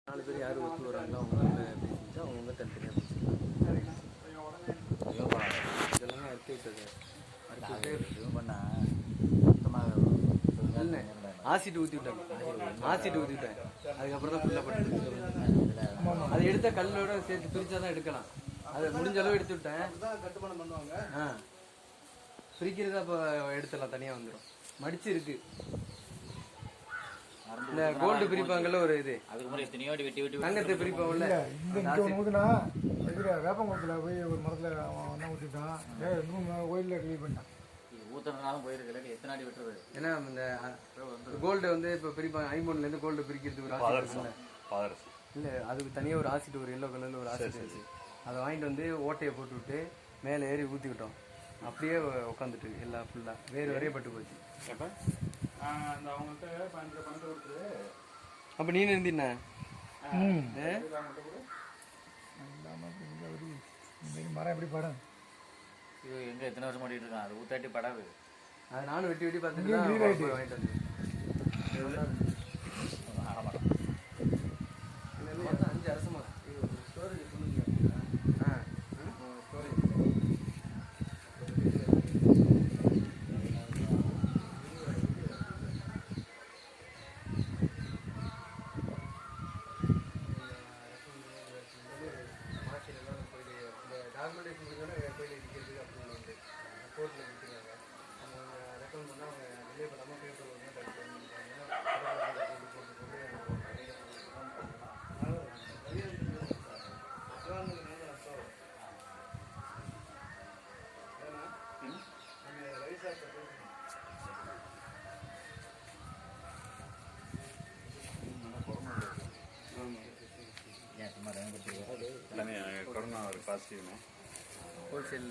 4 பேர் யார் ஒத்து வராங்களோ அவங்க பேசிட்டு அவங்க தனித்தனியாக பேசிக்கலாம். இதெல்லாம் அறுத்து விட்டது இல்லை ஆசிட்டு ஊற்றி விட்டேன் அதுக்கப்புறம் தான் ஃபுல்லாக பட்டு அதை எடுத்த கல்லோட சேர்த்து பிரித்தா தான் எடுக்கலாம். அதை முடிஞ்ச அளவு எடுத்து விட்டேன். கட்டுமானம் பண்ணுவாங்க. பிரிக்கிறதா இப்போ எடுத்துடலாம், தனியாக வந்துடும். மடிச்சு இருக்கு இந்த கோல்டு பிரிப்பாங்கல்ல ஒரு இது, தங்கத்தை பிரிப்பாங்கல்ல. வேப்பங்குளத்துல போய் ஒரு மரத்துல ஒன்னா ஊற்றிட்டான், கோயிலில் கிளீன் பண்ணிட்டான். ஏன்னா இந்த கோல்டு வந்து இப்போ பிரிப்பாங்க, ஐம்பொன்லேருந்து கோல்டு பிரிக்கிறதுக்கு ஒரு ஆசிட் இல்லை, அதுக்கு தனியாக ஒரு ஆசிட், ஒரு எல்லோ கலரில் ஒரு ஆசிட் இருந்துச்சு. அதை வாங்கிட்டு வந்து ஓட்டையை போட்டு விட்டு மேலே ஏறி ஊற்றி விட்டோம். அப்படியே உட்காந்துட்டு எல்லாம் ஃபுல்லாக வேறு வரைய பட்டு போச்சு. அப்போ நீ இருந்தீண்ண மரம் எப்படி படம் எங்க எத்தனை வருஷம் மாட்டிட்டு இருக்கான், அது ஊத்தாட்டி படாது. அது நானும் வெட்டி வெட்டி பார்த்துட்டு வாங்கிட்டு வந்து 5 அரச மரம் ஸ்டோரேஜ் சொல்லுங்க. ஸ்டோரேஜ் டாக்குமெண்டேஷன் முடிஞ்சோன்னா கோயில் இடிக்கிறதுக்கு அப்படின்னு வந்து கோர்ட்டில் கொடுத்துருக்காங்க. அவங்க ரெக்கமெண்ட் பண்ணால் அவங்க டிலே பண்ணாமல் பேப்பர் வந்து எல்லாமே கொரோனா ஒரு பாசிட்டிவ்னு ஹோல்சேல்